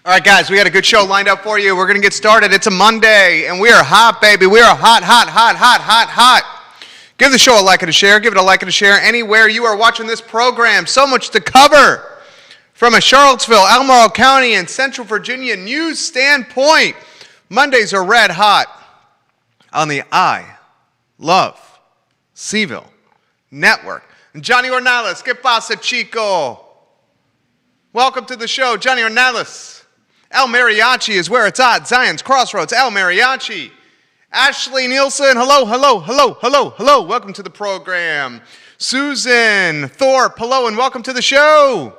All right, guys, we got a good show lined up for you. We're going to get started. It's a Monday, and we are hot, baby. We are hot, hot, hot, hot, hot, hot. Give the show a like and a share. Give it a like and a share anywhere you are watching this program. So much to cover from a Charlottesville, Albemarle County, and Central Virginia news standpoint. Mondays are red hot on the I Love Seville Network. And Johnny Ornelas, ¿qué pasa, chico? Welcome to the show, Johnny Ornelas. El Mariachi is where it's at. Zion's Crossroads, El Mariachi. Ashley Nielsen, hello, hello, hello, hello, hello. Welcome to the program. Susan Thorpe, hello, and welcome to the show.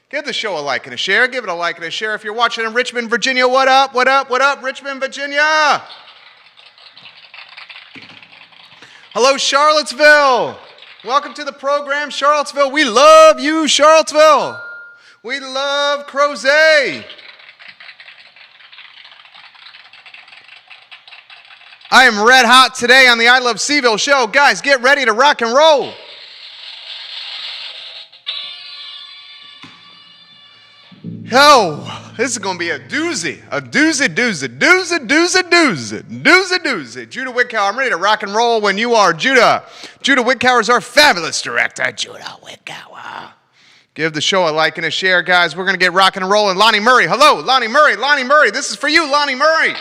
Give the show a like and a share. Give it a like and a share. If you're watching in Richmond, Virginia, what up, what up, what up, Richmond, Virginia? Hello, Charlottesville. Welcome to the program, Charlottesville. We love you, Charlottesville. We love Crozet. I am red hot today on the I Love Seville show. Guys, get ready to rock and roll. Oh, this is going to be a doozy. A doozy, doozy, doozy, doozy, doozy, doozy, doozy. Judah Wickower, I'm ready to rock and roll when you are. Judah. Judah Wickower is our fabulous director. Judah Wickower. Give the show a like and a share, guys. We're going to get rocking and rolling. Lonnie Murray, hello. Lonnie Murray, Lonnie Murray. This is for you, Lonnie Murray.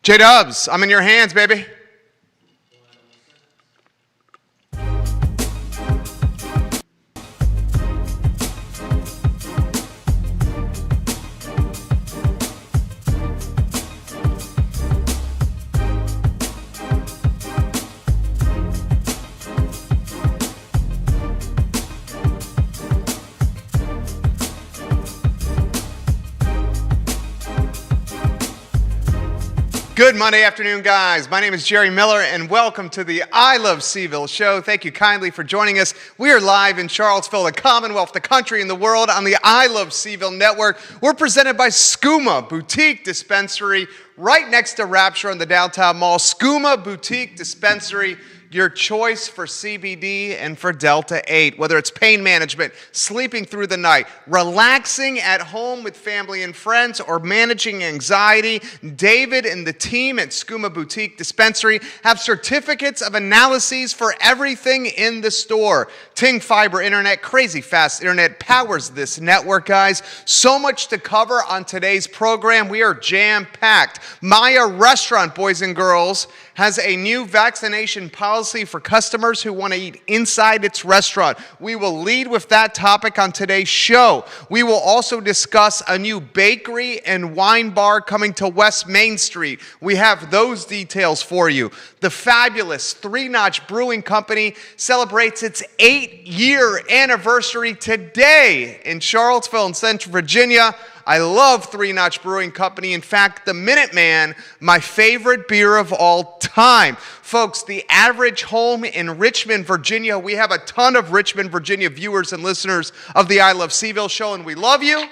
J-Dubs, I'm in your hands, baby. Good Monday afternoon, guys. My name is Jerry Miller, and welcome to the I Love Seville show. Thank you kindly for joining us. We are live in Charlottesville, the Commonwealth, the country, and the world on the I Love Seville network. We're presented by Skooma Boutique Dispensary, right next to Rapture in the downtown mall. Skooma Boutique Dispensary, your choice for CBD and for Delta 8. Whether it's pain management, sleeping through the night, relaxing at home with family and friends, or managing anxiety, David and the team at Skooma Boutique Dispensary have certificates of analyses for everything in the store. Ting Fiber Internet, crazy fast internet powers this network, guys. So much to cover on today's program. We are jam-packed. Maya Restaurant, boys and girls, has a new vaccination policy for customers who want to eat inside its restaurant. We will lead with that topic on today's show. We will also discuss a new bakery and wine bar coming to West Main Street. We have those details for you. The fabulous Three Notch Brewing Company celebrates its 8-year anniversary today in Charlottesville and Central Virginia. I love Three Notch Brewing Company. In fact, the Minuteman, my favorite beer of all time. Folks, the average home in Richmond, Virginia, we have a ton of Richmond, Virginia viewers and listeners of the I Love Seville show, and we love you.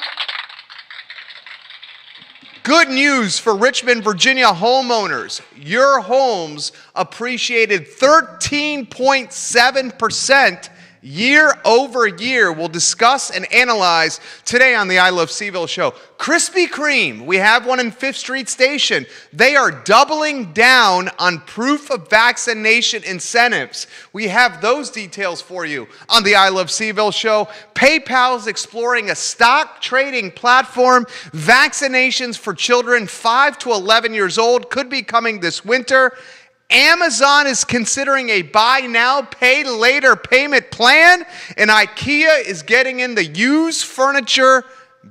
Good news for Richmond, Virginia homeowners. Your homes appreciated 13.7% year over year. We'll discuss and analyze today on the I Love Seville show. Krispy Kreme, we have one in 5th Street Station. They are doubling down on proof of vaccination incentives. We have those details for you on the I Love Seville show. PayPal's exploring a stock trading platform. Vaccinations for children 5 to 11 years old could be coming this winter. Amazon is considering a buy now, pay later payment plan, and IKEA is getting in the used furniture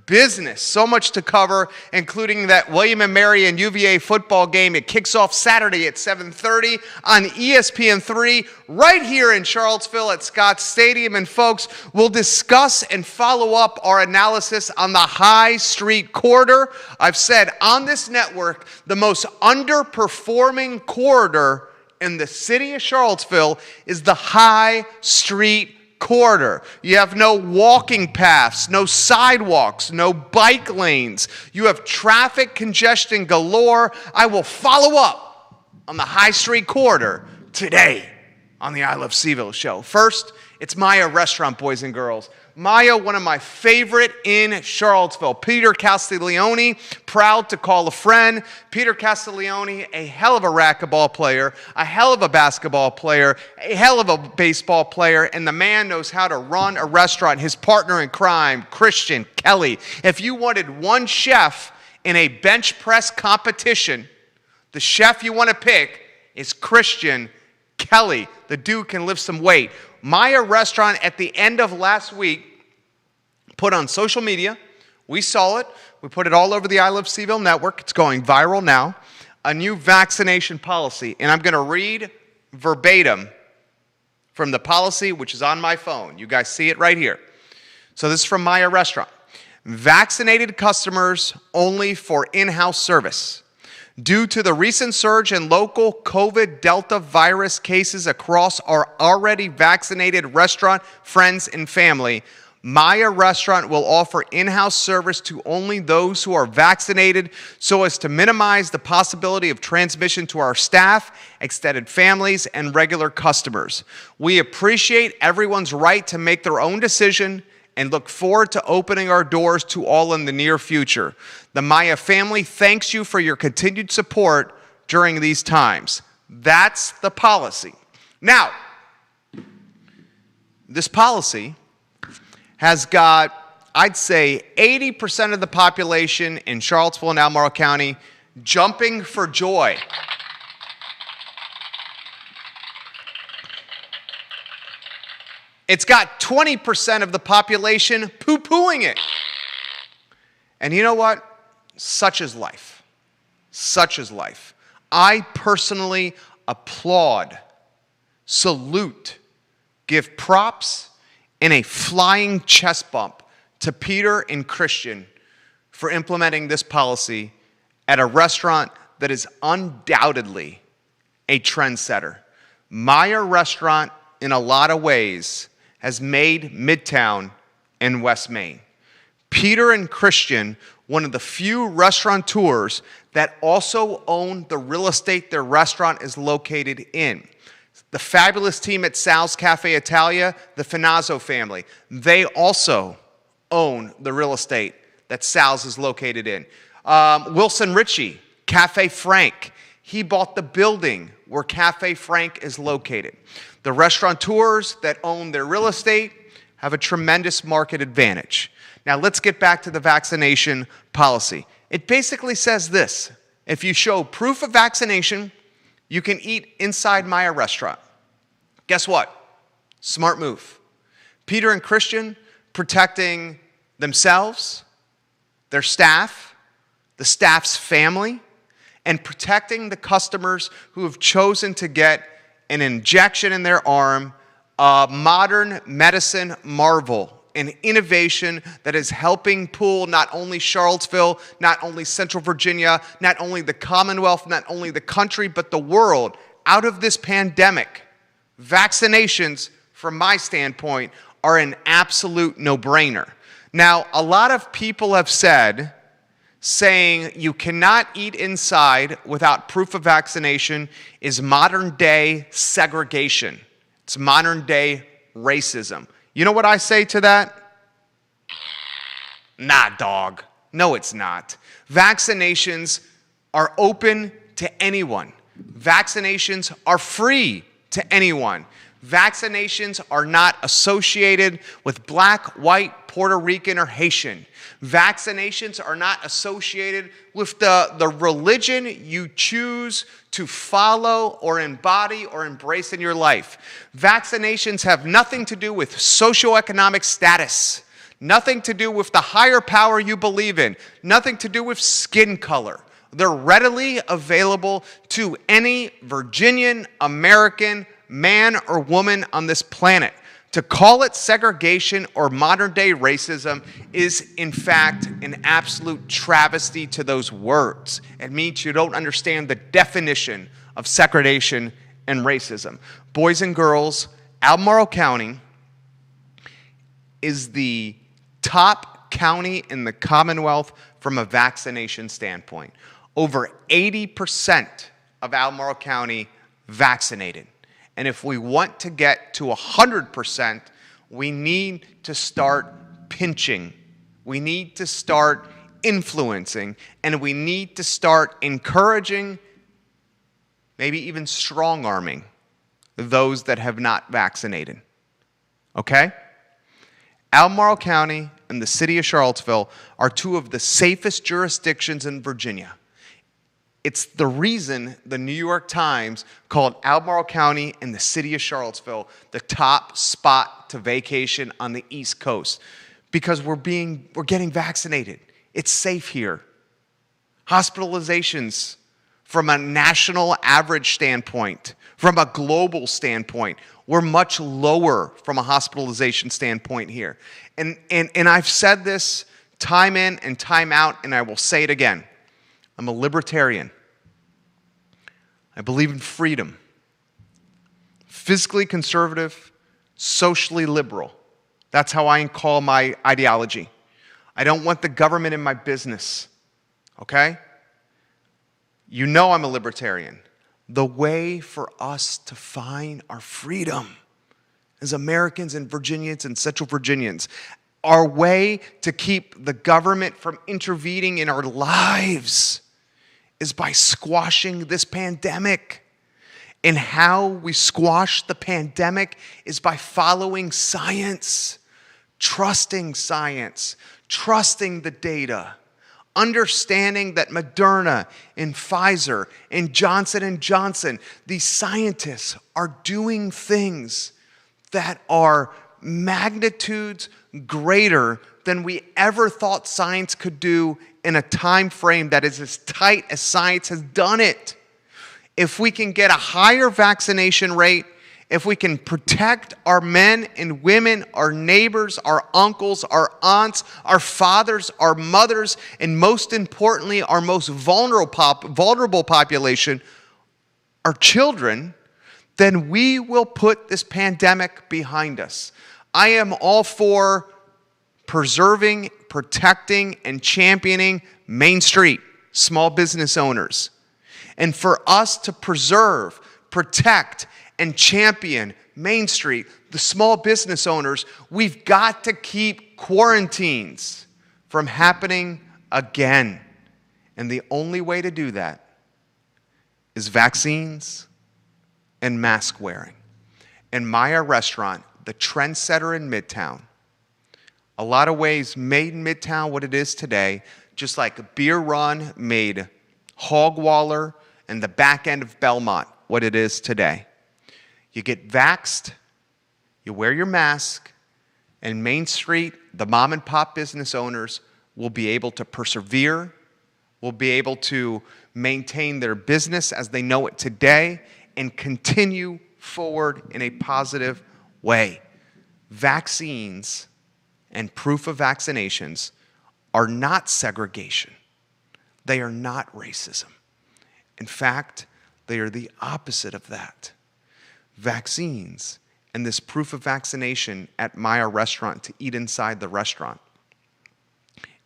business. So much to cover, including that William & Mary and UVA football game. It kicks off Saturday at 7:30 on ESPN3 right here in Charlottesville at Scott Stadium. And folks, we'll discuss and follow up our analysis on the High Street corridor. I've said on this network, the most underperforming corridor in the city of Charlottesville is the High Street corridor. You have no walking paths, no sidewalks, no bike lanes. You have traffic congestion galore. I will follow up on the High Street corridor today on the I Love Seville show. First, it's Maya Restaurant, boys and girls. Maya, one of my favorite in Charlottesville. Peter Castiglione, proud to call a friend. Peter Castiglione, a hell of a racquetball player, a hell of a basketball player, a hell of a baseball player, and the man knows how to run a restaurant. His partner in crime, Christian Kelly. If you wanted one chef in a bench press competition, the chef you want to pick is Christian Kelly. The dude can lift some weight. Maya Restaurant at the end of last week put on social media. We saw it. We put it all over the I Love Seville network. It's going viral now. A new vaccination policy. And I'm going to read verbatim from the policy, which is on my phone. You guys see it right here. So this is from Maya Restaurant. Vaccinated customers only for in-house service. Due to the recent surge in local COVID Delta virus cases across our already vaccinated restaurant friends and family, Maya Restaurant will offer in-house service to only those who are vaccinated so as to minimize the possibility of transmission to our staff, extended families, and regular customers. We appreciate everyone's right to make their own decision and look forward to opening our doors to all in the near future. The Maya family thanks you for your continued support during these times. That's the policy. Now, this policy has got, I'd say, 80% of the population in Charlottesville and Albemarle County jumping for joy. It's got 20% of the population poo-pooing it. And you know what? Such is life. Such is life. I personally applaud, salute, give props, and a flying chest bump to Peter and Christian for implementing this policy at a restaurant that is undoubtedly a trendsetter. Maya Restaurant, in a lot of ways, has made Midtown and West Main. Peter and Christian, one of the few restaurateurs that also own the real estate their restaurant is located in. The fabulous team at Sal's Cafe Italia, the Finazzo family, they also own the real estate that Sal's is located in. Wilson Ritchie, Cafe Frank, he bought the building where Cafe Frank is located. The restaurateurs that own their real estate have a tremendous market advantage. Now let's get back to the vaccination policy. It basically says this: if you show proof of vaccination, you can eat inside Maya Restaurant. Guess what? Smart move. Peter and Christian protecting themselves, their staff, the staff's family, and protecting the customers who have chosen to get an injection in their arm, a modern medicine marvel, an innovation that is helping pull not only Charlottesville, not only Central Virginia, not only the Commonwealth, not only the country, but the world out of this pandemic. Vaccinations, from my standpoint, are an absolute no-brainer. Now, a lot of people have said, saying you cannot eat inside without proof of vaccination is modern-day segregation. It's modern-day racism. You know what I say to that? Nah, dog. No, it's not. Vaccinations are open to anyone. Vaccinations are free to anyone. Vaccinations are not associated with black, white, Puerto Rican, or Haitian. Vaccinations are not associated with the religion you choose to follow or embody or embrace in your life. Vaccinations have nothing to do with socioeconomic status, nothing to do with the higher power you believe in, nothing to do with skin color. They're readily available to any Virginian, American, man or woman on this planet. To call it segregation or modern-day racism is, in fact, an absolute travesty to those words. It means you don't understand the definition of segregation and racism. Boys and girls, Albemarle County is the top county in the Commonwealth from a vaccination standpoint. Over 80% of Albemarle County vaccinated. And if we want to get to 100%, we need to start pinching. We need to start influencing. And we need to start encouraging, maybe even strong-arming those that have not vaccinated. Okay? Albemarle County and the city of Charlottesville are two of the safest jurisdictions in Virginia. It's the reason the New York Times called Albemarle County and the city of Charlottesville the top spot to vacation on the East Coast, because we're getting vaccinated. It's safe here. Hospitalizations from a national average standpoint, from a global standpoint, we're much lower from a hospitalization standpoint here. And I've said this time in and time out, and I will say it again. I'm a libertarian. I believe in freedom. Fiscally conservative, socially liberal. That's how I call my ideology. I don't want the government in my business. Okay? You know I'm a libertarian. The way for us to find our freedom as Americans and Virginians and Central Virginians, our way to keep the government from intervening in our lives, is by squashing this pandemic. And how we squash the pandemic is by following science, trusting the data, understanding that Moderna and Pfizer and Johnson & Johnson, these scientists are doing things that are magnitudes greater than we ever thought science could do in a time frame that is as tight as science has done it. If we can get a higher vaccination rate, if we can protect our men and women, our neighbors, our uncles, our aunts, our fathers, our mothers, and most importantly, our most vulnerable population, our children, then we will put this pandemic behind us. I am all for preserving, protecting, and championing Main Street, small business owners. And for us to preserve, protect, and champion Main Street, the small business owners, we've got to keep quarantines from happening again. And the only way to do that is vaccines and mask wearing. And Maya Restaurant, the trendsetter in Midtown, a lot of ways made Midtown what it is today, just like Beer Run made Hogwaller and the back end of Belmont what it is today. You get vaxxed, you wear your mask, and Main Street, the mom and pop business owners, will be able to persevere, will be able to maintain their business as they know it today, and continue forward in a positive way. Vaccines and proof of vaccinations are not segregation. They are not racism. In fact, they are the opposite of that. Vaccines and this proof of vaccination at Maya Restaurant to eat inside the restaurant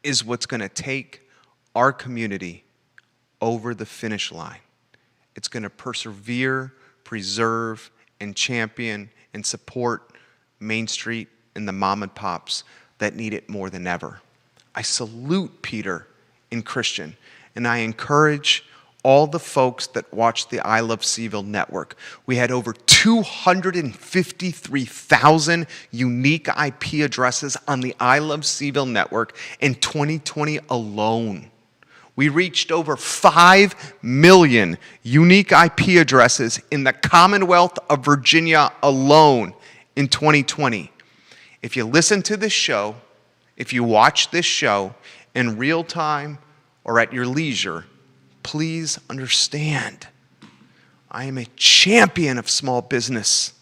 is what's going to take our community over the finish line. It's going to persevere, preserve, and champion and support Main Street and the mom and pops that need it more than ever. I salute Peter and Christian, and I encourage all the folks that watch the I Love Seville network. We had over 253,000 unique IP addresses on the I Love Seville network in 2020 alone. We reached over 5 million unique IP addresses in the Commonwealth of Virginia alone in 2020. If you listen to this show, if you watch this show in real time or at your leisure, please understand, I am a champion of small business.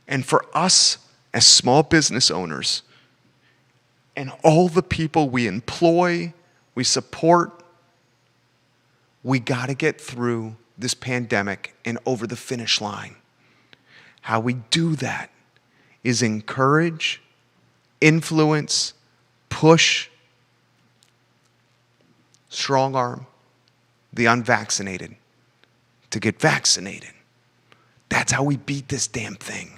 And for us as small business owners and all the people we employ, we support, we got to get through this pandemic and over the finish line. How we do that is encourage, influence, push, strong arm the unvaccinated to get vaccinated, That's how we beat this damn thing.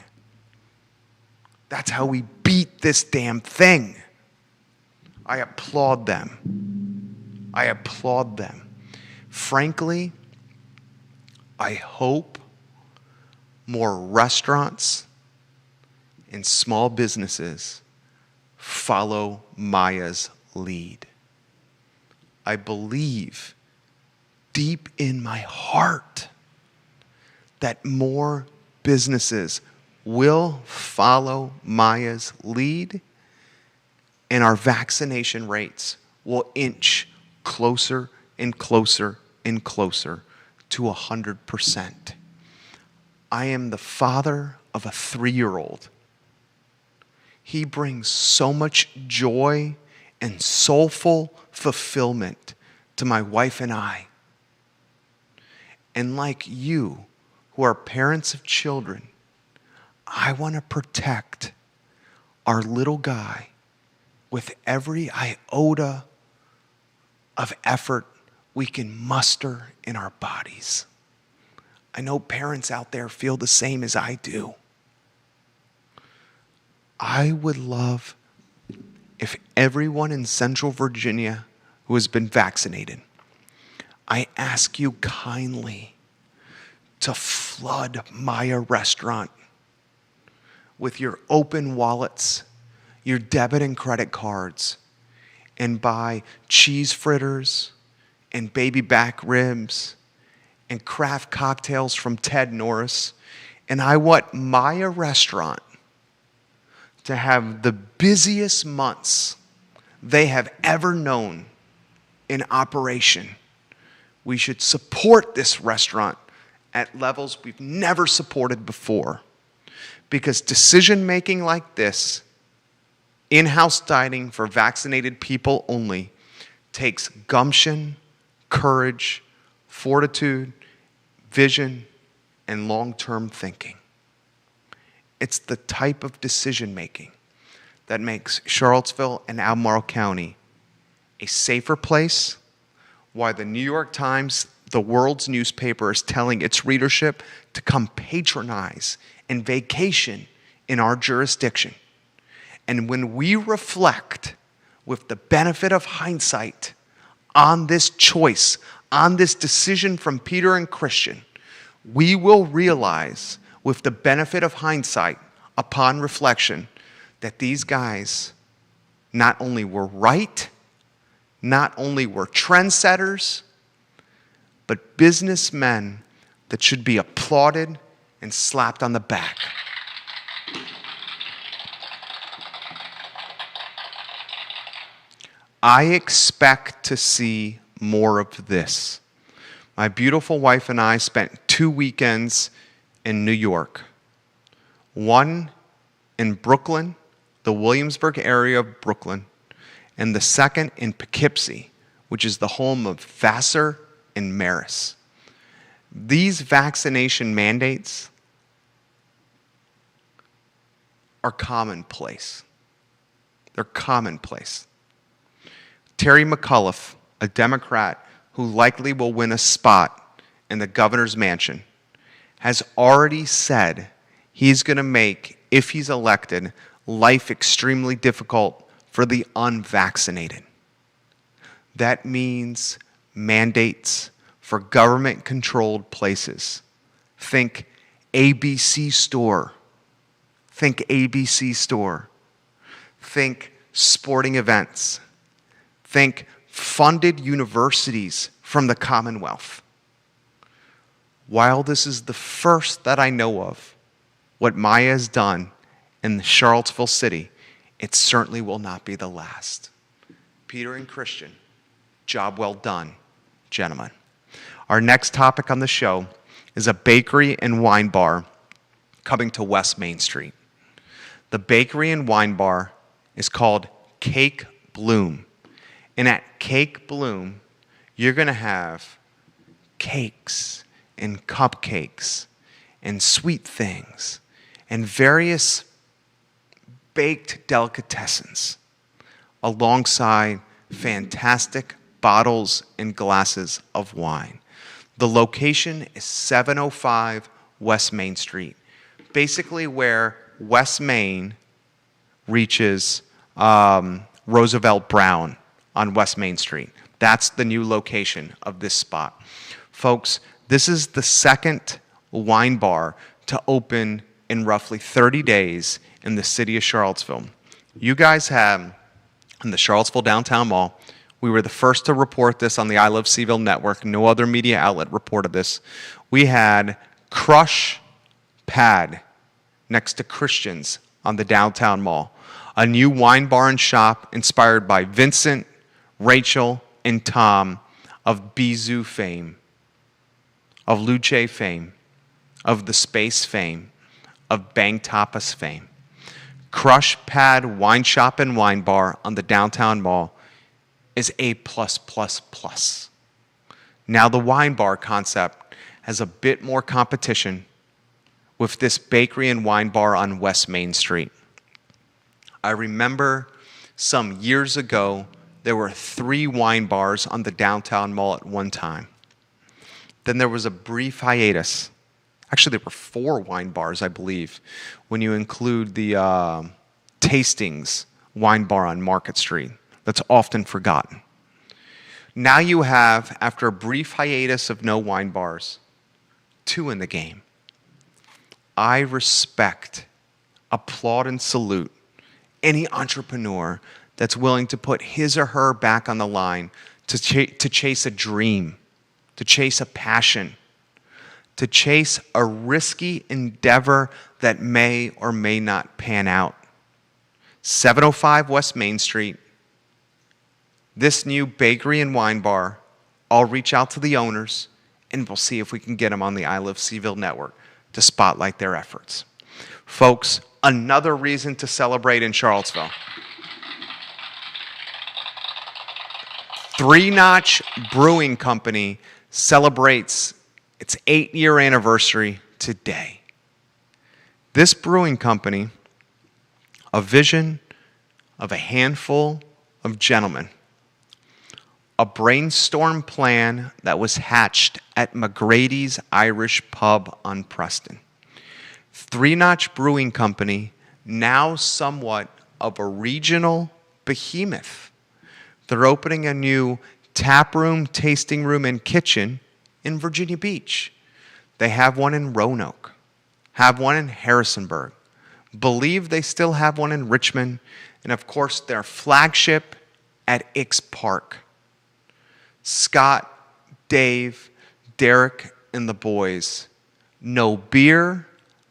That's how we beat this damn thing. I applaud them. I applaud them. Frankly, I hope more restaurants and small businesses follow Maya's lead. I believe deep in my heart that more businesses will follow Maya's lead, and our vaccination rates will inch closer and closer and closer to 100%. I am the father of a 3-year-old. He brings so much joy and soulful fulfillment to my wife and I. And like you, who are parents of children, I want to protect our little guy with every iota of effort we can muster in our bodies. I know parents out there feel the same as I do. I would love if everyone in Central Virginia who has been vaccinated, I ask you kindly to flood Maya Restaurant with your open wallets, your debit and credit cards, and buy cheese fritters and baby back ribs and craft cocktails from Ted Norris. And I want Maya Restaurant to have the busiest months they have ever known in operation. We should support this restaurant at levels we've never supported before, because decision-making like this, in-house dining for vaccinated people only, takes gumption, courage, fortitude, vision, and long-term thinking. It's the type of decision-making that makes Charlottesville and Albemarle County a safer place, why the New York Times, the world's newspaper, is telling its readership to come patronize and vacation in our jurisdiction. And when we reflect with the benefit of hindsight on this choice, on this decision from Peter and Christian, we will realize with the benefit of hindsight upon reflection that these guys not only were right, not only were trendsetters, but businessmen that should be applauded and slapped on the back. I expect to see more of this. My beautiful wife and I spent 2 weekends in New York. One in Brooklyn, the Williamsburg area of Brooklyn, and the second in Poughkeepsie, which is the home of Vassar and Maris. These vaccination mandates are commonplace. They're commonplace. Terry McAuliffe, a Democrat who likely will win a spot in the governor's mansion, has already said he's going to make, if he's elected, life extremely difficult for the unvaccinated. That means mandates for government-controlled places. Think ABC store. Think ABC store. Think sporting events. Think funded universities from the Commonwealth. While this is the first that I know of, what Maya has done in the Charlottesville city, it certainly will not be the last. Peter and Christian, job well done, gentlemen. Our next topic on the show is a bakery and wine bar coming to West Main Street. The bakery and wine bar is called Cake Bloom. And at Cake Bloom, you're going to have cakes and cupcakes and sweet things and various baked delicatessens alongside fantastic bottles and glasses of wine. The location is 705 West Main Street, basically where West Main reaches Roosevelt Brown on West Main Street. That's the new location of this spot. Folks, this is the second wine bar to open in roughly 30 days in the city of Charlottesville. You guys have, in the Charlottesville Downtown Mall, we were the first to report this on the I Love Seville network. No other media outlet reported this. We had Crush Pad next to Christian's on the Downtown Mall, a new wine bar and shop inspired by Vincent, Rachel, and Tom of Bizou fame, of Luce fame, of The Space fame, of Bang Tapas fame. Crush Pad Wine Shop and Wine Bar on the Downtown Mall is A+++. Now the wine bar concept has a bit more competition with this bakery and wine bar on West Main Street. I remember some years ago, there were 3 wine bars on the Downtown Mall at one time. Then there was a brief hiatus. Actually, there were 4 wine bars, I believe, when you include the Tastings wine bar on Market Street. That's often forgotten. Now you have, after a brief hiatus of no wine bars, 2 in the game. I respect, applaud, and salute any entrepreneur that's willing to put his or her back on the line to chase a dream, to chase a passion, to chase a risky endeavor that may or may not pan out. 705 West Main Street, this new bakery and wine bar. I'll reach out to the owners and we'll see if we can get them on the I Love Seville network to spotlight their efforts. Folks, another reason to celebrate in Charlottesville. Three Notch Brewing Company celebrates its 8-year anniversary today. This brewing company, a vision of a handful of gentlemen, a brainstorm plan that was hatched at McGrady's Irish Pub on Preston. Three Notch Brewing Company, now somewhat of a regional behemoth. They're opening a new tap room, tasting room, and kitchen in Virginia Beach. They have one in Roanoke, have one in Harrisonburg, believe they still have one in Richmond, and of course their flagship at Ix Park. Scott, Dave, Derek, and the boys know beer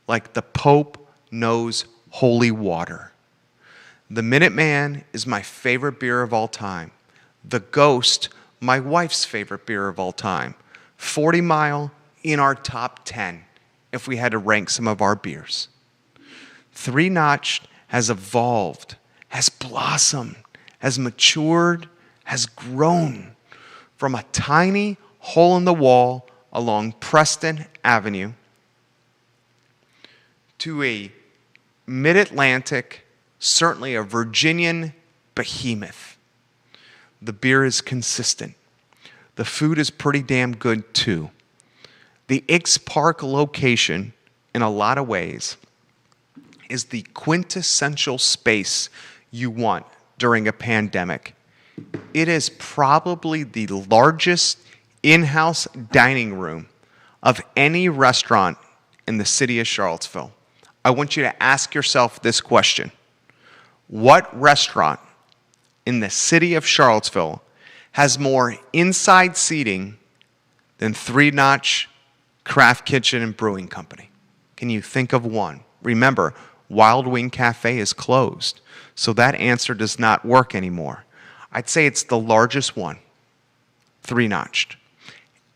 like the Pope knows holy water. The Minuteman is my favorite beer of all time. The Ghost, my wife's favorite beer of all time. 40 Mile in our top 10 if we had to rank some of our beers. Three Notch has evolved, has blossomed, has matured, has grown from a tiny hole in the wall along Preston Avenue to a mid-Atlantic, certainly a Virginian behemoth. The beer is consistent. The food is pretty damn good too. The Ix Park location, in a lot of ways, is the quintessential space you want during a pandemic. It is probably the largest in-house dining room of any restaurant in the city of Charlottesville. I want you to ask yourself this question. What restaurant in the city of Charlottesville has more inside seating than Three Notch Craft Kitchen and Brewing Company? Can you think of one? Remember, Wild Wing Cafe is closed, so that answer does not work anymore. I'd say it's the largest one, Three Notched.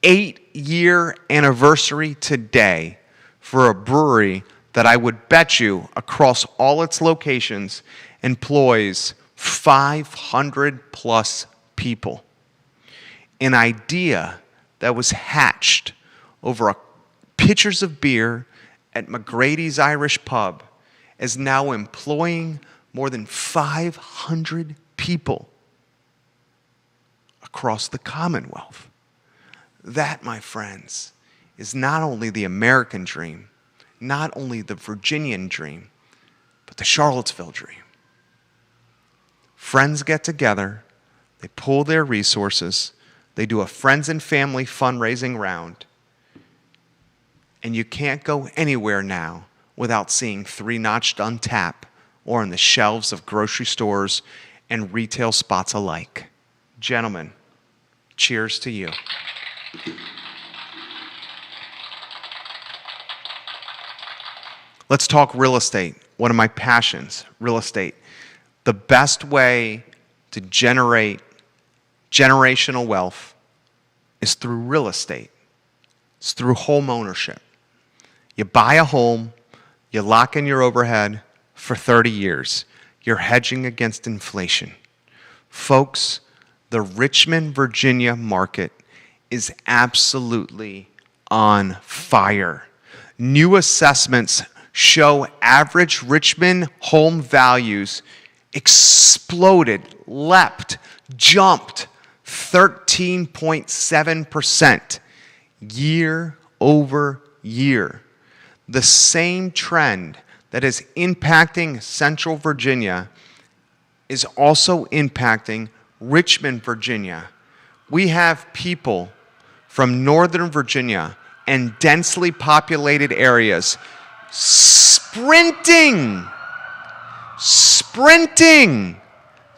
8-year anniversary today for a brewery that I would bet you across all its locations employs 500 plus people. An idea that was hatched over pitchers of beer at McGrady's Irish Pub is now employing more than 500 people across the Commonwealth. That, my friends, is not only the American dream, not only the Virginian dream, but the Charlottesville dream. Friends get together, they pool their resources, they do a friends and family fundraising round, and you can't go anywhere now without seeing 3 Notched on tap or on the shelves of grocery stores and retail spots alike. Gentlemen, cheers to you. Let's talk real estate. One of my passions, real estate. The best way to generate generational wealth is through real estate. It's through home ownership. You buy a home, you lock in your overhead for 30 years. You're hedging against inflation. Folks, the Richmond, Virginia market is absolutely on fire. New assessments show average Richmond home values exploded, leapt, jumped 13.7% year over year. The same trend that is impacting Central Virginia is also impacting Richmond, Virginia. We have people from Northern Virginia and densely populated areas sprinting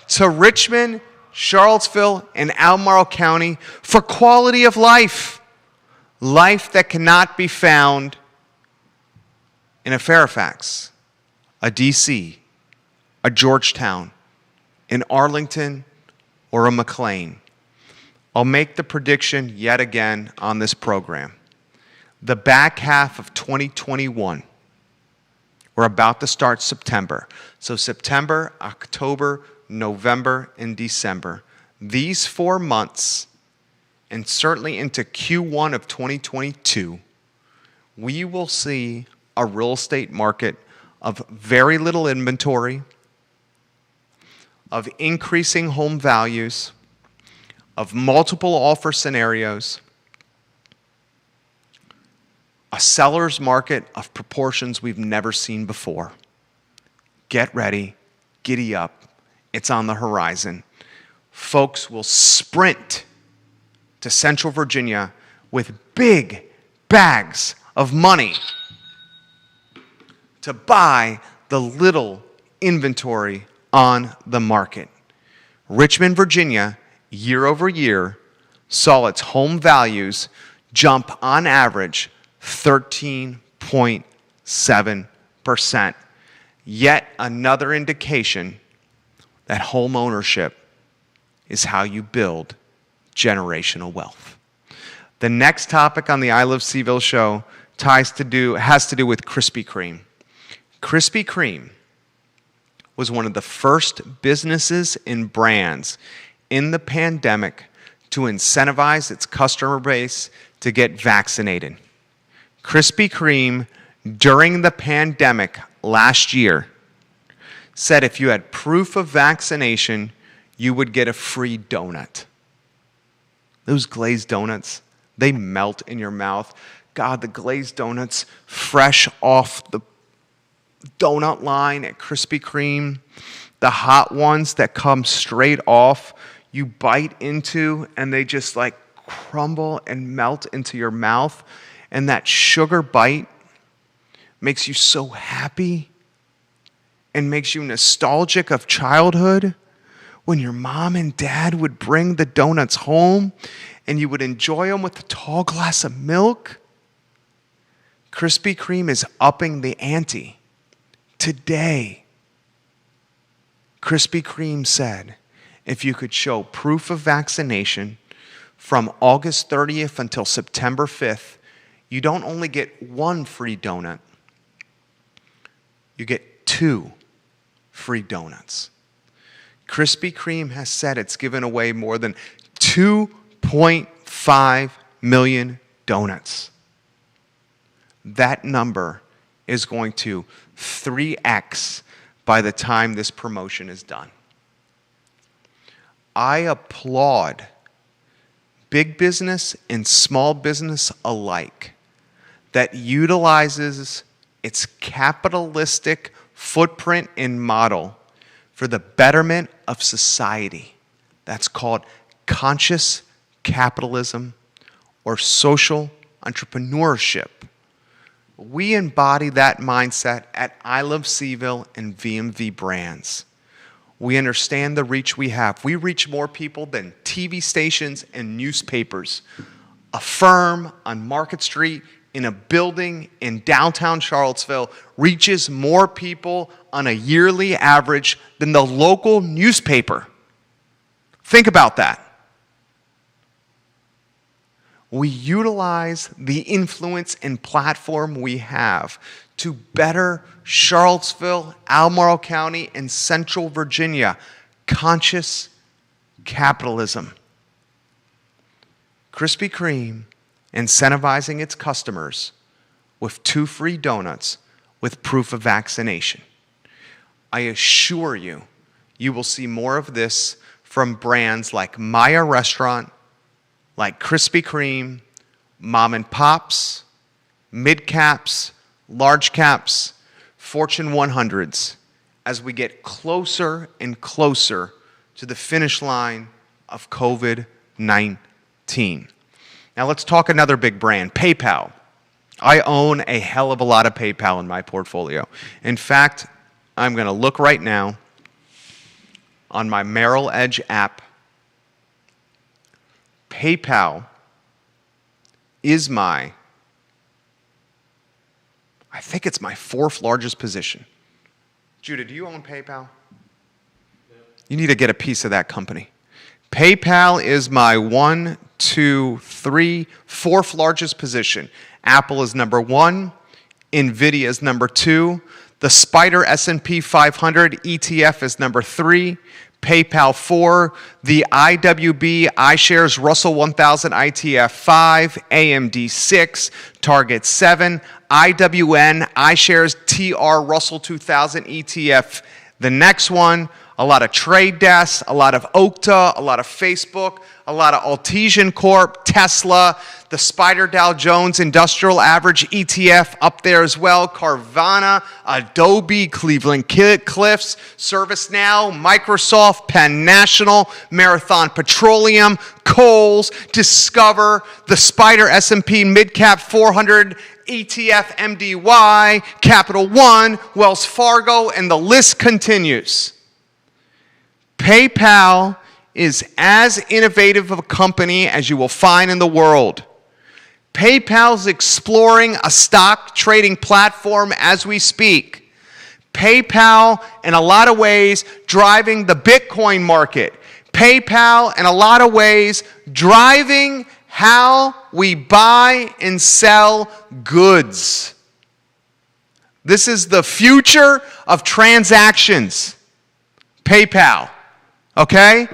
to Richmond, Charlottesville, and Albemarle County for quality of life. Life that cannot be found in a Fairfax, a DC, a Georgetown, in Arlington, or a McLean. I'll make the prediction yet again on this program. The back half of 2021, we're about to start September. So September, October, November, and December. These 4 months, and certainly into Q1 of 2022, we will see a real estate market of very little inventory, of increasing home values, of multiple offer scenarios, a seller's market of proportions we've never seen before. Get ready, giddy up, it's on the horizon. Folks will sprint to Central Virginia with big bags of money to buy the little inventory on the market. Richmond, Virginia, year over year, saw its home values jump on average 13.7%. Yet another indication that home ownership is how you build generational wealth. The next topic on the I Love Seville show has to do with Krispy Kreme. Krispy Kreme was one of the first businesses and brands in the pandemic to incentivize its customer base to get vaccinated. Krispy Kreme, during the pandemic last year, said if you had proof of vaccination, you would get a free donut. Those glazed donuts, they melt in your mouth. God, the glazed donuts fresh off the donut line at Krispy Kreme, the hot ones that come straight off, you bite into and they just like crumble and melt into your mouth. And that sugar bite makes you so happy and makes you nostalgic of childhood when your mom and dad would bring the donuts home and you would enjoy them with a tall glass of milk. Krispy Kreme is upping the ante. Today, Krispy Kreme said if you could show proof of vaccination from August 30th until September 5th, you don't only get 1 free donut, you get 2 free donuts. Krispy Kreme has said it's given away more than 2.5 million donuts. That number is going to 3x by the time this promotion is done. I applaud big business and small business alike that utilizes its capitalistic footprint and model for the betterment of society. That's called conscious capitalism or social entrepreneurship. We embody that mindset at I Love Cville and VMV Brands. We understand the reach we have. We reach more people than TV stations and newspapers. A firm on Market Street in a building in downtown Charlottesville reaches more people on a yearly average than the local newspaper. Think about that. We utilize the influence and platform we have to better Charlottesville, Albemarle County, and Central Virginia. Conscious capitalism. Krispy Kreme incentivizing its customers with 2 free donuts with proof of vaccination. I assure you, you will see more of this from brands like Maya Restaurant, like Krispy Kreme, mom and pops, mid caps, large caps, Fortune 100s, as we get closer and closer to the finish line of COVID-19. Now let's talk another big brand, PayPal. I own a hell of a lot of PayPal in my portfolio. In fact, I'm going to look right now on my Merrill Edge app. PayPal is I think it's my 4th largest position. Judah, do you own PayPal? You need to get a piece of that company. PayPal is my 1, 2, 3, 4th largest position. Apple is number 1. NVIDIA is number 2. The Spider S&P 500 ETF is number 3. PayPal 4, the IWB iShares Russell 1000 ITF 5, AMD 6, Target 7, IWN iShares TR Russell 2000 ETF. The next one, a lot of Trade Desk, a lot of Okta, a lot of Facebook, a lot of Altesian Corp, Tesla, the Spider Dow Jones Industrial Average ETF up there as well, Carvana, Adobe, Cleveland Cliffs, ServiceNow, Microsoft, Penn National, Marathon Petroleum, Kohl's, Discover, the Spider S&P Midcap 400 ETF MDY, Capital One, Wells Fargo, and the list continues. PayPal is as innovative of a company as you will find in the world. PayPal's exploring a stock trading platform as we speak. PayPal, in a lot of ways, driving the Bitcoin market. PayPal, in a lot of ways, driving how we buy and sell goods. This is the future of transactions. PayPal. Okay?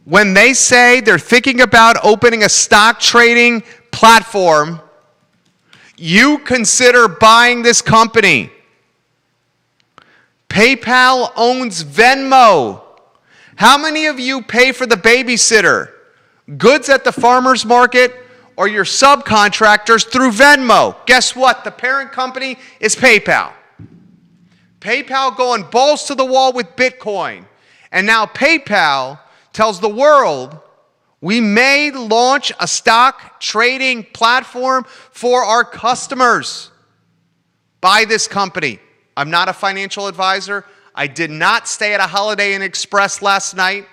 When they say they're thinking about opening a stock trading platform, you consider buying this company. PayPal owns Venmo. How many of you pay for the babysitter, goods at the farmer's market, or your subcontractors through Venmo? Guess what? The parent company is PayPal. PayPal going balls to the wall with Bitcoin. And now PayPal tells the world we may launch a stock trading platform for our customers. Buy this company. I'm not a financial advisor. I did not stay at a Holiday Inn Express last night,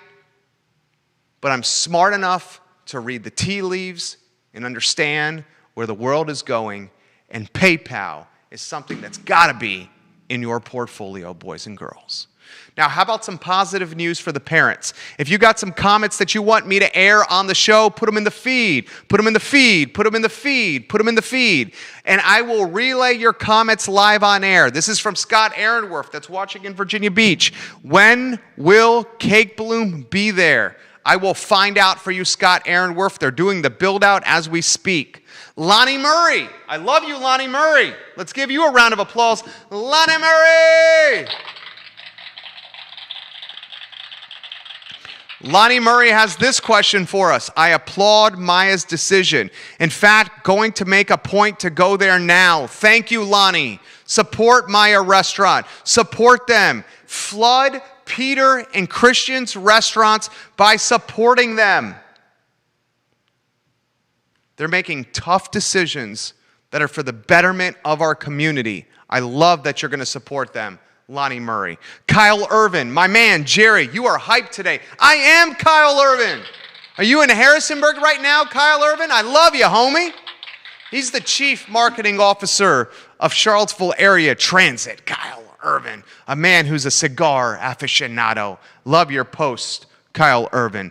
but I'm smart enough to read the tea leaves and understand where the world is going, and PayPal is something that's got to be in your portfolio, boys and girls. Now, how about some positive news for the parents? If you got some comments that you want me to air on the show, put them in the feed. Put them in the feed. Put them in the feed. Put them in the feed. And I will relay your comments live on air. This is from Scott Aaronworth that's watching in Virginia Beach. When will Cake Bloom be there? I will find out for you, Scott Aaronworth. They're doing the build-out as we speak. Lonnie Murray. I love you, Lonnie Murray. Let's give you a round of applause. Lonnie Murray! Lonnie Murray has this question for us. I applaud Maya's decision. In fact, going to make a point to go there now. Thank you, Lonnie. Support Maya Restaurant. Support them. Flood Peter and Christian's restaurants by supporting them. They're making tough decisions that are for the betterment of our community. I love that you're going to support them. Lonnie Murray. Kyle Irvin, my man, Jerry, you are hyped today. I am Kyle Irvin. Are you in Harrisonburg right now, Kyle Irvin? I love you, homie. He's the Chief Marketing Officer of Charlottesville Area Transit. Kyle Irvin, a man who's a cigar aficionado. Love your post, Kyle Irvin.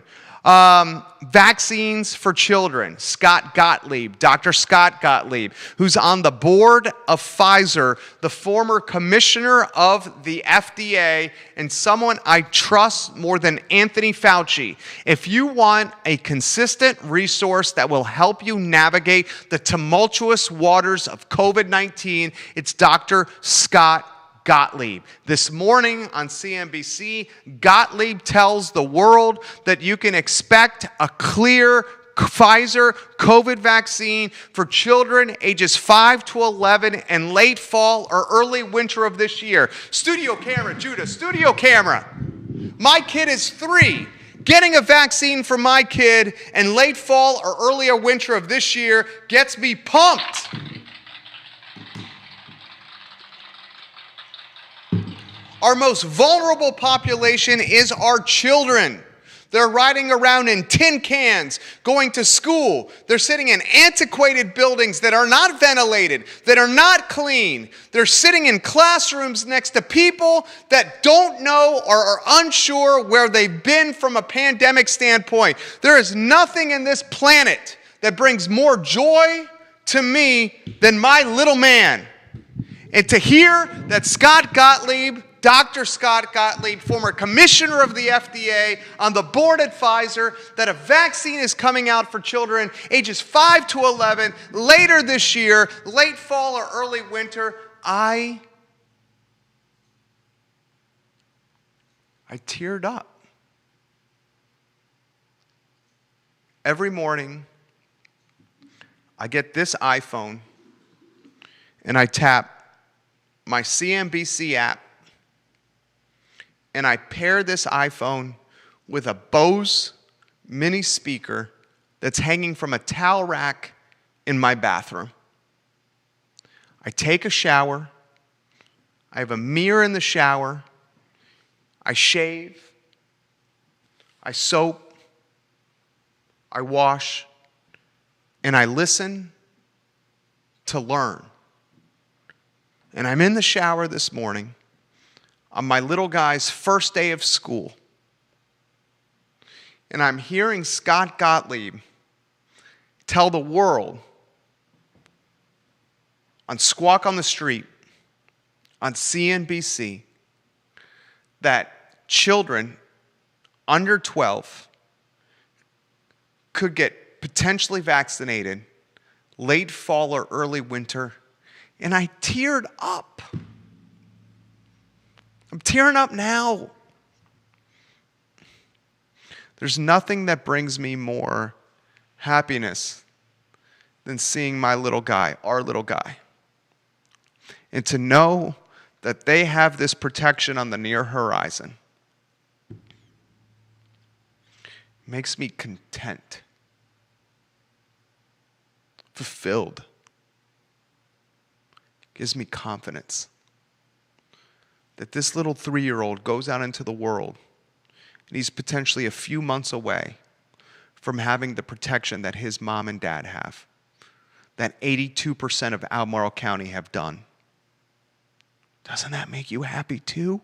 Vaccines for children. Scott Gottlieb, Dr. Scott Gottlieb, who's on the board of Pfizer, the former commissioner of the FDA, and someone I trust more than Anthony Fauci. If you want a consistent resource that will help you navigate the tumultuous waters of COVID-19, it's Dr. Scott Gottlieb. This morning on CNBC, Gottlieb tells the world that you can expect a clear Pfizer COVID vaccine for children ages 5 to 11 in late fall or early winter of this year. Studio camera, Judah, studio camera. My kid is 3. Getting a vaccine for my kid in late fall or earlier winter of this year gets me pumped. Our most vulnerable population is our children. They're riding around in tin cans, going to school. They're sitting in antiquated buildings that are not ventilated, that are not clean. They're sitting in classrooms next to people that don't know or are unsure where they've been from a pandemic standpoint. There is nothing in this planet that brings more joy to me than my little man. And to hear that Scott Gottlieb, Dr. Scott Gottlieb, former commissioner of the FDA, on the board at Pfizer, that a vaccine is coming out for children ages 5 to 11 later this year, late fall or early winter, I teared up. Every morning, I get this iPhone and I tap my CNBC app, and I pair this iPhone with a Bose mini speaker that's hanging from a towel rack in my bathroom. I take a shower. I have a mirror in the shower. I shave. I soap. I wash. And I listen to learn. And I'm in the shower this morning on my little guy's first day of school. And I'm hearing Scott Gottlieb tell the world on Squawk on the Street, on CNBC, that children under 12 could get potentially vaccinated late fall or early winter. And I teared up. I'm tearing up now. There's nothing that brings me more happiness than seeing my little guy, our little guy. And to know that they have this protection on the near horizon makes me content, fulfilled. Gives me confidence that this little 3-year-old goes out into the world and he's potentially a few months away from having the protection that his mom and dad have, that 82% of Albemarle County have done. Doesn't that make you happy too?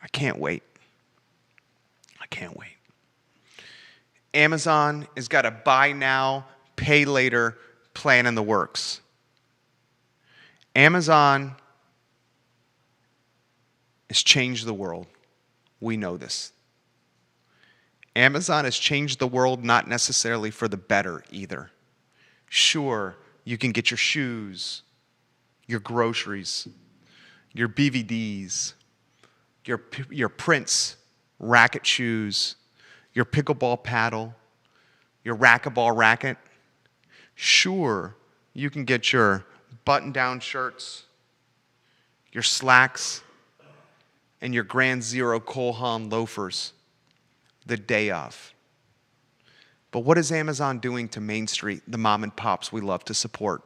I can't wait. I can't wait. Amazon has got a buy now, pay later plan in the works. Amazon has changed the world. We know this. Amazon has changed the world not necessarily for the better either. Sure, you can get your shoes, your groceries, your BVDs, your prints racket shoes, your pickleball paddle, your racquetball racket. Sure, you can get your button-down shirts, your slacks, and your Grand Zero Cole Haan loafers the day of. But what is Amazon doing to Main Street, the mom and pops we love to support?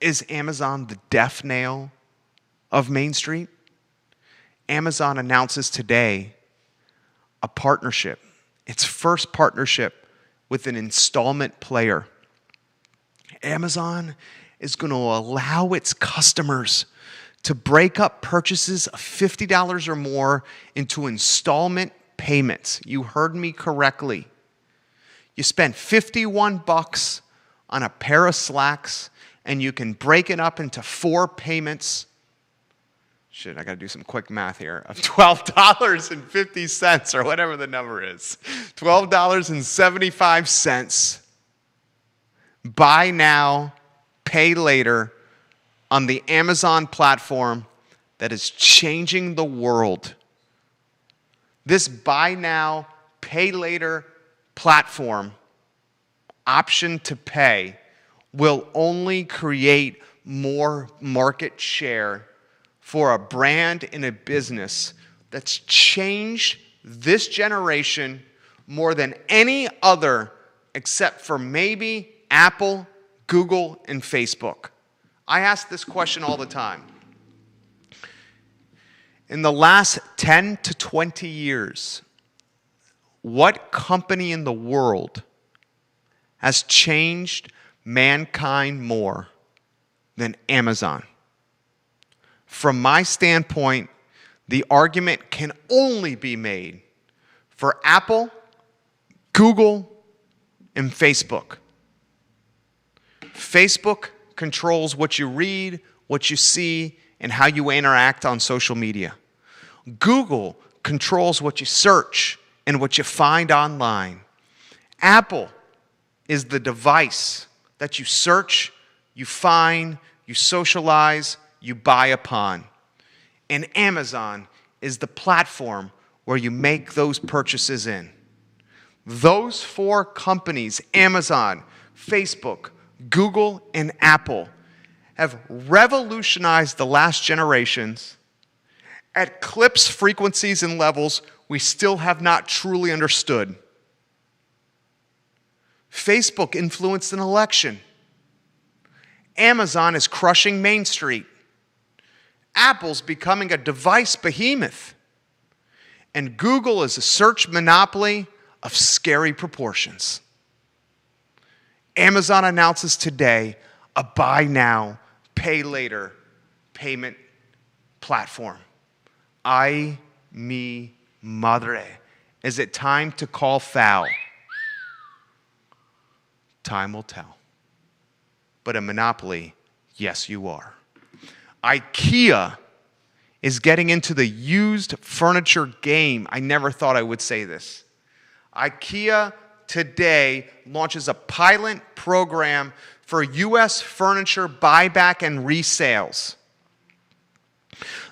Is Amazon the death nail of Main Street? Amazon announces today a partnership, its first partnership with an installment player. Amazon is going to allow its customers to break up purchases of $50 or more into installment payments. You heard me correctly. You spend $51 on a pair of slacks, and you can break it up into 4 payments. Shit, I got to do some quick math here. Of $12.50 or whatever the number is. $12.75. Buy now, pay later on the Amazon platform that is changing the world. This buy now, pay later platform, option to pay, will only create more market share for a brand and a business that's changed this generation more than any other except for maybe Apple, Google, and Facebook. I ask this question all the time. In the last 10 to 20 years, what company in the world has changed mankind more than Amazon? From my standpoint, the argument can only be made for Apple, Google, and Facebook. Facebook controls what you read, what you see, and how you interact on social media. Google controls what you search and what you find online. Apple is the device that you search, you find, you socialize, you buy upon. And Amazon is the platform where you make those purchases in. Those 4 companies, Amazon, Facebook, Google, and Apple, have revolutionized the last generations at clips, frequencies, and levels we still have not truly understood. Facebook influenced an election. Amazon is crushing Main Street. Apple's becoming a device behemoth. And Google is a search monopoly of scary proportions. Amazon announces today a buy now, pay later payment platform. Ay, mi madre. Is it time to call foul? Time will tell. But a monopoly, yes, you are. IKEA is getting into the used furniture game. I never thought I would say this. IKEA today launches a pilot program for U.S. furniture buyback and resales.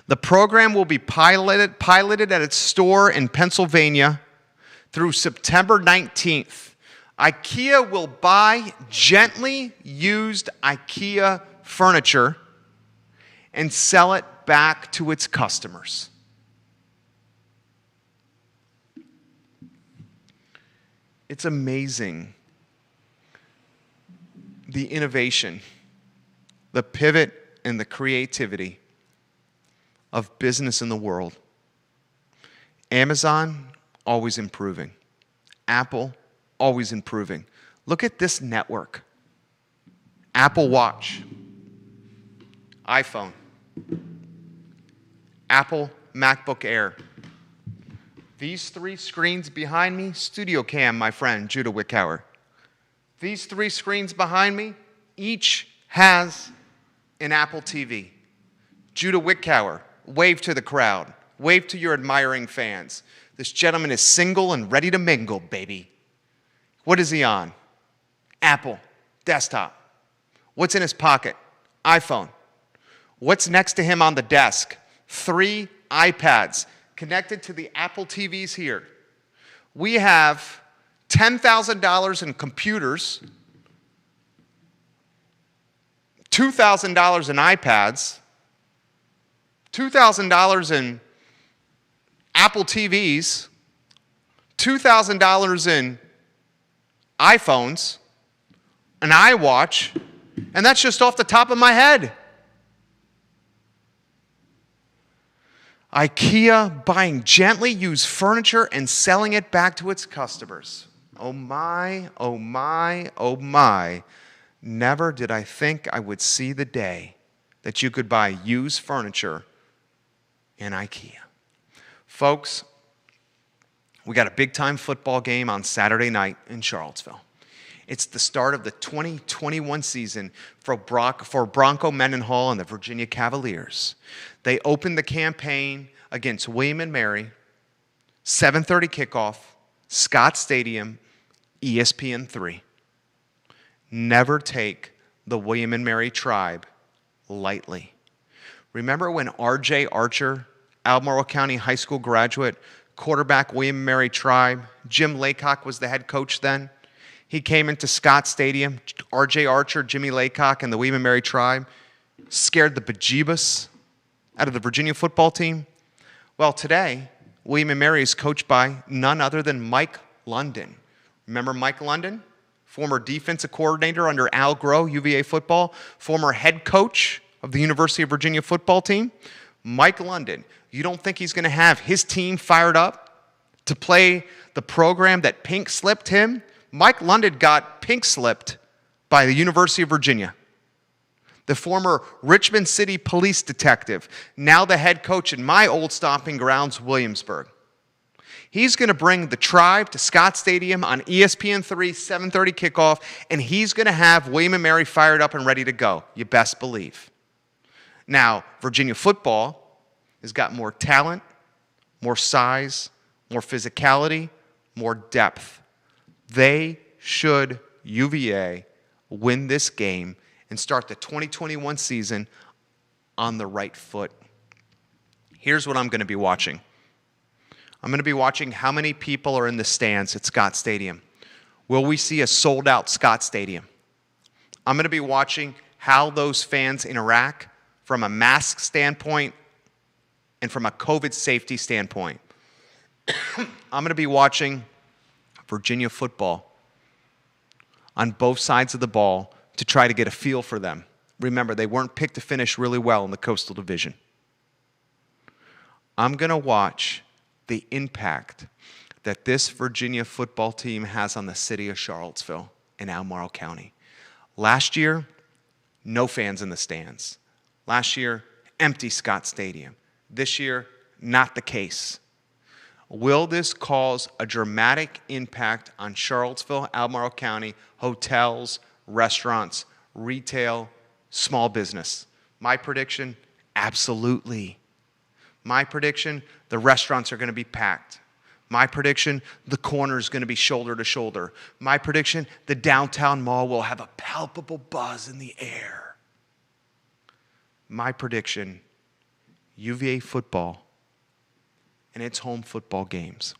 The program will be piloted at its store in Pennsylvania through September 19th. IKEA will buy gently used IKEA furniture and sell it back to its customers. It's amazing, the innovation, the pivot, and the creativity of business in the world. Amazon, always improving. Apple, always improving. Look at this network. Apple Watch, iPhone, Apple MacBook Air. These 3 screens behind me, Studio Cam, my friend, Judah Wickhauer. These 3 screens behind me, each has an Apple TV. Judah Wickhauer, wave to the crowd. Wave to your admiring fans. This gentleman is single and ready to mingle, baby. What is he on? Apple, desktop. What's in his pocket? iPhone. What's next to him on the desk? 3 iPads. connected to the Apple TVs here. We have $10,000 in computers, $2,000 in iPads, $2,000 in Apple TVs, $2,000 in iPhones, an iWatch, and that's just off the top of my head. IKEA buying gently used furniture and selling it back to its customers. Oh my, oh my, oh my. Never did I think I would see the day that you could buy used furniture in IKEA. Folks, we got a big-time football game on Saturday night in Charlottesville. It's the start of the 2021 season for Bronco Mendenhall and the Virginia Cavaliers. They opened the campaign against William & Mary, 7:30 kickoff, Scott Stadium, ESPN3. Never take the William & Mary tribe lightly. Remember when R.J. Archer, Albemarle County High School graduate, quarterback William & Mary tribe, Jim Laycock was the head coach then? He came into Scott Stadium, R.J. Archer, Jimmy Laycock, and the William & Mary tribe scared the bejeebus out of the Virginia football team. Well, today, William & Mary is coached by none other than Mike London. Remember Mike London? Former defensive coordinator under Al Groh, UVA football, former head coach of the University of Virginia football team. Mike London, you don't think he's going to have his team fired up to play the program that pink slipped him? Mike London got pink slipped by the University of Virginia. The former Richmond City police detective, now the head coach in my old stomping grounds, Williamsburg. He's going to bring the tribe to Scott Stadium on ESPN3, 7:30 kickoff, and he's going to have William & Mary fired up and ready to go. You best believe. Now, Virginia football has got more talent, more size, more physicality, more depth. They should, UVA, win this game and start the 2021 season on the right foot. Here's what I'm going to be watching. I'm going to be watching how many people are in the stands at Scott Stadium. Will we see a sold-out Scott Stadium? I'm going to be watching how those fans interact from a mask standpoint and from a COVID safety standpoint. I'm going to be watching Virginia football on both sides of the ball to try to get a feel for them. Remember, they weren't picked to finish really well in the Coastal Division. I'm going to watch the impact that this Virginia football team has on the city of Charlottesville and Albemarle County. Last year, no fans in the stands. Last year, empty Scott Stadium. This year, not the case. Will this cause a dramatic impact on Charlottesville, Albemarle County, hotels, restaurants, retail, small business? My prediction, absolutely. My prediction, the restaurants are going to be packed. My prediction, the corner is going to be shoulder to shoulder. My prediction, the downtown mall will have a palpable buzz in the air. My prediction, UVA football and its home football games,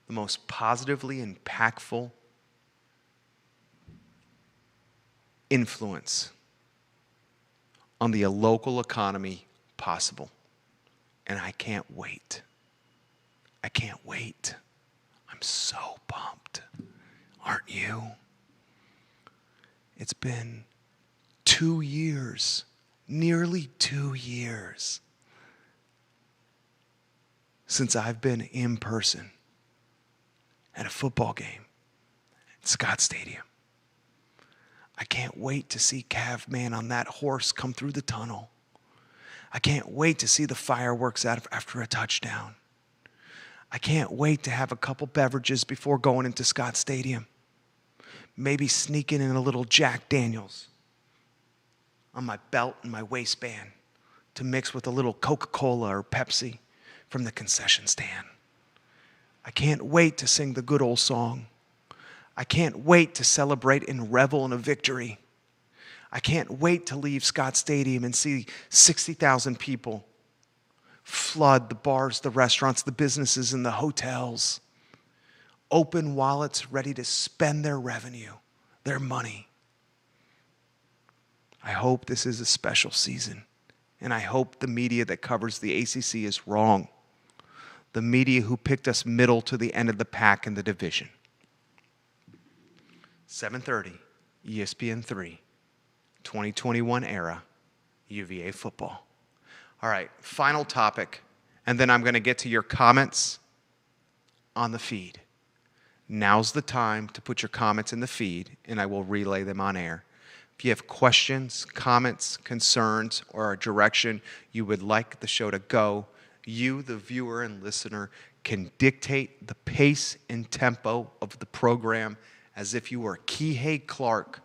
the most positively impactful influence on the local economy possible. And I can't wait. I can't wait. I'm so pumped. Aren't you? It's been 2 years, nearly 2 years, since I've been in person at a football game at Scott Stadium. I can't wait to see Cav Man on that horse come through the tunnel. I can't wait to see the fireworks after a touchdown. I can't wait to have a couple beverages before going into Scott Stadium. Maybe sneaking in a little Jack Daniels on my belt and my waistband to mix with a little Coca-Cola or Pepsi from the concession stand. I can't wait to sing the good old song. I can't wait to celebrate and revel in a victory. I can't wait to leave Scott Stadium and see 60,000 people flood the bars, the restaurants, the businesses, and the hotels. Open wallets ready to spend their revenue, their money. I hope this is a special season, and I hope the media that covers the ACC is wrong. The media who picked us middle to the end of the pack in the division. 7:30, ESPN 3, 2021 era, UVA football. All right, final topic, and then I'm going to get to your comments on the feed. Now's the time to put your comments in the feed, and I will relay them on air. If you have questions, comments, concerns, or a direction you would like the show to go, you, the viewer and listener, can dictate the pace and tempo of the program as if you were Kihei Clark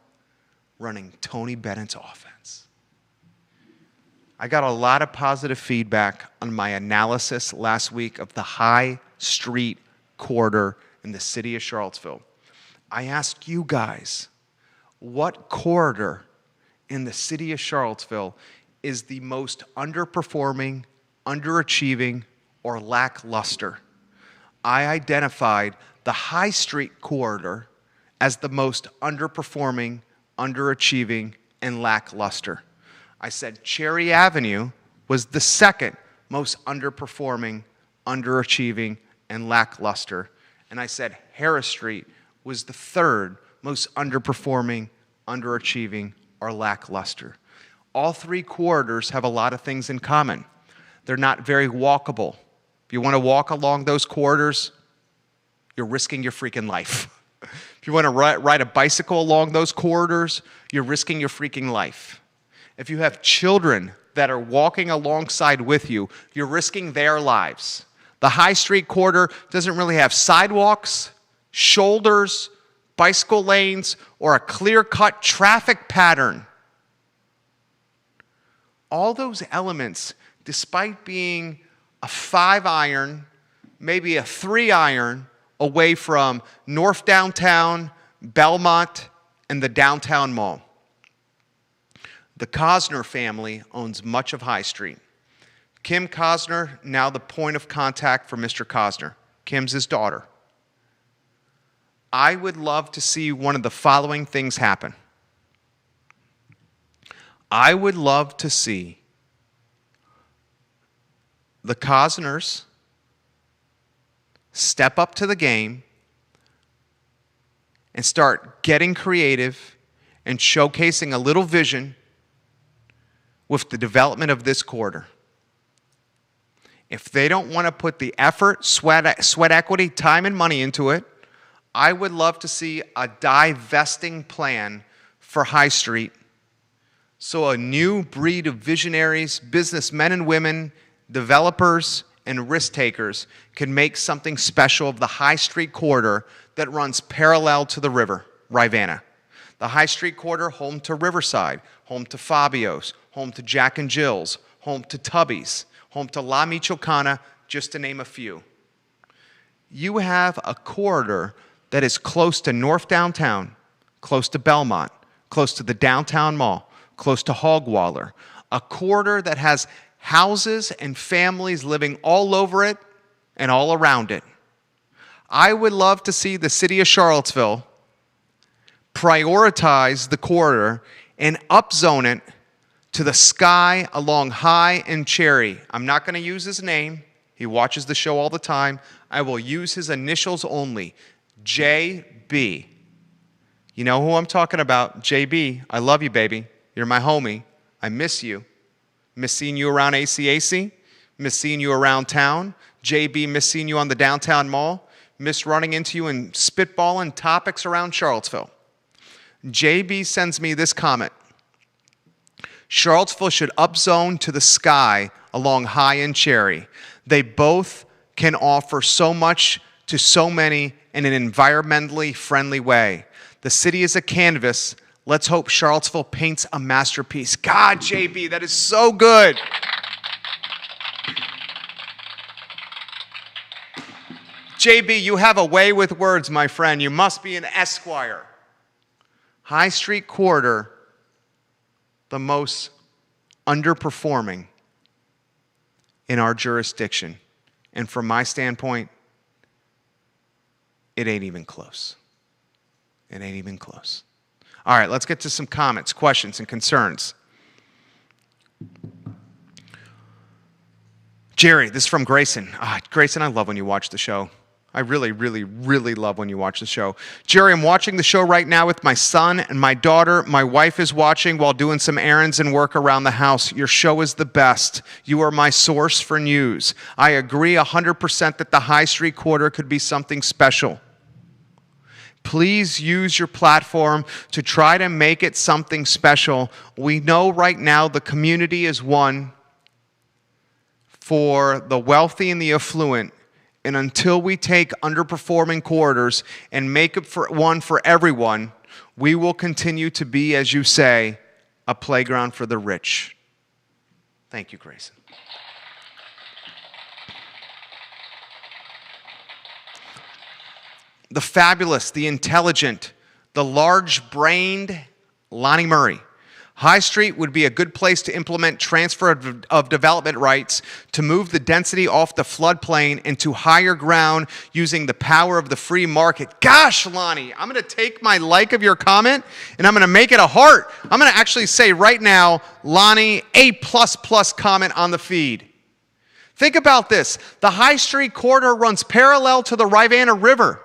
running Tony Bennett's offense. I got a lot of positive feedback on my analysis last week of the High Street corridor in the city of Charlottesville. I asked you guys, what corridor in the city of Charlottesville is the most underperforming, underachieving, or lackluster? I identified the High Street corridor as the most underperforming, underachieving, and lackluster. I said Cherry Avenue was the second most underperforming, underachieving, and lackluster. And I said Harris Street was the third most underperforming, underachieving, or lackluster. All three corridors have a lot of things in common. They're not very walkable. If you want to walk along those corridors, you're risking your freaking life. If you want to ride a bicycle along those corridors, you're risking your freaking life. If you have children that are walking alongside with you, you're risking their lives. The High Street corridor doesn't really have sidewalks, shoulders, bicycle lanes, or a clear-cut traffic pattern. All those elements, despite being a 5-iron, maybe a 3-iron away from North Downtown, Belmont, and the Downtown Mall. The Cosner family owns much of High Street. Kim Cosner, now the point of contact for Mr. Cosner. Kim's his daughter. I would love to see one of the following things happen. I would love to see the Cosners step up to the game and start getting creative and showcasing a little vision with the development of this corridor. If they don't want to put the effort, sweat equity, time, and money into it, I would love to see a divesting plan for High Street so a new breed of visionaries, businessmen and women, developers, and risk takers can make something special of the High Street corridor that runs parallel to the river, Rivanna. The High Street corridor, home to Riverside, home to Fabio's, home to Jack and Jill's, home to Tubby's, home to La Michoacana, just to name a few. You have a corridor that is close to North Downtown, close to Belmont, close to the Downtown Mall, close to Hogwaller, a corridor that has houses and families living all over it and all around it. I would love to see the city of Charlottesville prioritize the corridor and upzone it to the sky along High and Cherry. I'm not going to use his name. He watches the show all the time. I will use his initials only, JB. You know who I'm talking about, JB. I love you, baby. You're my homie. I miss you. Miss seeing you around ACAC. Miss seeing you around town. JB, miss seeing you on the Downtown Mall. Miss running into you and spitballing topics around Charlottesville. JB sends me this comment. Charlottesville should upzone to the sky along High and Cherry. They both can offer so much to so many in an environmentally friendly way. The city is a canvas. Let's hope Charlottesville paints a masterpiece. God, JB, that is so good. JB, you have a way with words, my friend. You must be an Esquire. High Street corridor, the most underperforming, in our jurisdiction. And from my standpoint, it ain't even close. It ain't even close. All right, let's get to some comments, questions, and concerns. Jerry, this is from Grayson. Grayson, I love when you watch the show. I really, really, really love when you watch the show. Jerry, I'm watching the show right now with my son and my daughter. My wife is watching while doing some errands and work around the house. Your show is the best. You are my source for news. I agree 100% that the High Street Quarter could be something special. Please use your platform to try to make it something special. We know right now the community is one for the wealthy and the affluent. And until we take underperforming corridors and make it for one for everyone, we will continue to be, as you say, a playground for the rich. Thank you, Grayson. The fabulous, the intelligent, the large-brained Lonnie Murray. High Street would be a good place to implement transfer of development rights to move the density off the floodplain into higher ground using the power of the free market. Gosh, Lonnie, I'm going to take my like of your comment and I'm going to make it a heart. I'm going to actually say right now, Lonnie, A++ comment on the feed. Think about this. The High Street corridor runs parallel to the Rivanna River.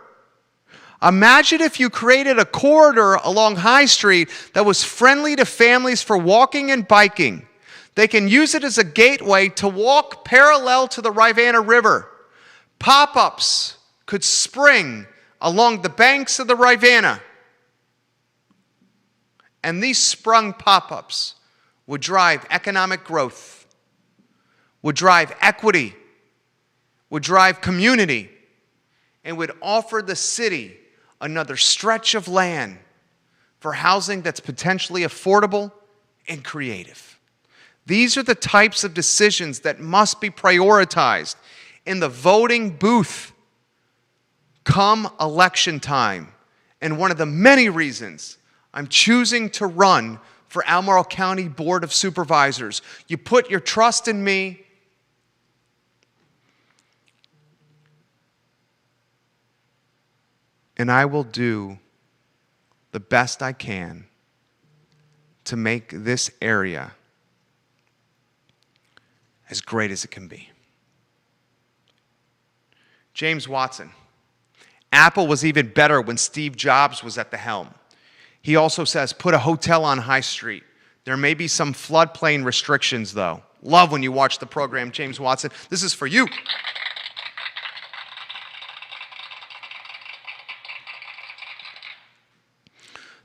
Imagine if you created a corridor along High Street that was friendly to families for walking and biking. They can use it as a gateway to walk parallel to the Rivanna River. Pop-ups could spring along the banks of the Rivanna. And these sprung pop-ups would drive economic growth, would drive equity, would drive community, and would offer the city another stretch of land for housing that's potentially affordable and creative. These are the types of decisions that must be prioritized in the voting booth come election time. And one of the many reasons I'm choosing to run for Albemarle County Board of Supervisors. You put your trust in me. And I will do the best I can to make this area as great as it can be. James Watson. Apple was even better when Steve Jobs was at the helm. He also says, put a hotel on High Street. There may be some floodplain restrictions, though. Love when you watch the program, James Watson. This is for you.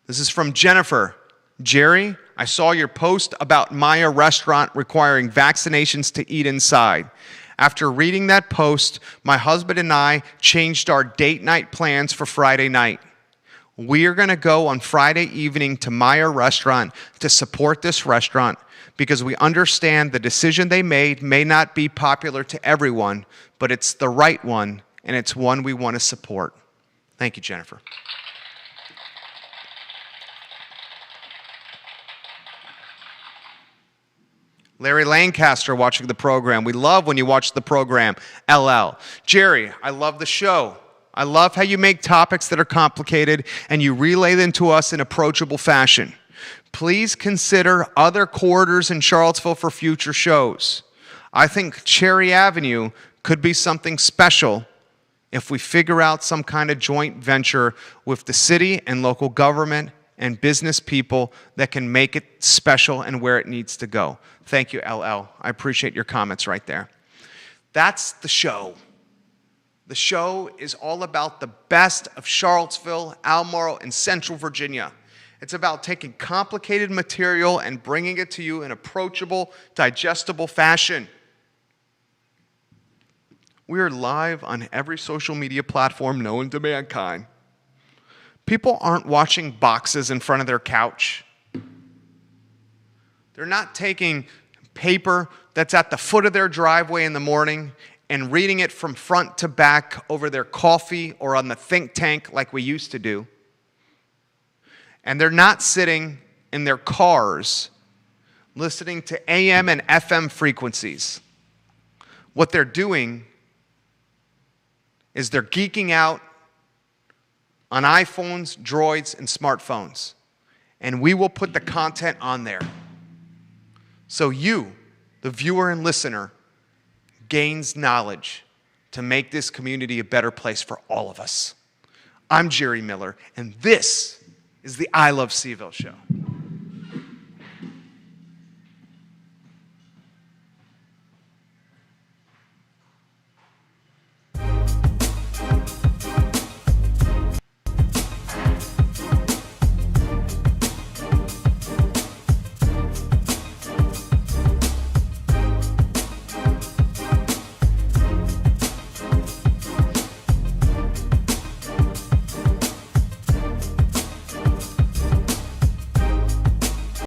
This is from Jennifer. Jerry, I saw your post about Maya Restaurant requiring vaccinations to eat inside. After reading that post, my husband and I changed our date night plans for Friday night. We are going to go on Friday evening to Maya Restaurant to support this restaurant because we understand the decision they made may not be popular to everyone, but it's the right one, and it's one we want to support. Thank you, Jennifer. Larry Lancaster watching the program. We love when you watch the program. LL. Jerry, I love the show. I love how you make topics that are complicated and you relay them to us in approachable fashion. Please consider other corridors in Charlottesville for future shows. I think Cherry Avenue could be something special if we figure out some kind of joint venture with the city and local government and business people that can make it special and where it needs to go. Thank you, LL. I appreciate your comments right there. That's the show. The show is all about the best of Charlottesville, Albemarle, and Central Virginia. It's about taking complicated material and bringing it to you in approachable, digestible fashion. We are live on every social media platform known to mankind. People aren't watching boxes in front of their couch. They're not taking paper that's at the foot of their driveway in the morning and reading it from front to back over their coffee or on the think tank like we used to do. And they're not sitting in their cars listening to AM and FM frequencies. what they're doing is they're geeking out on iPhones, Droids, and smartphones. And we will put the content on there. So you, the viewer and listener, gains knowledge to make this community a better place for all of us. I'm Jerry Miller, and this is the I Love Seville Show.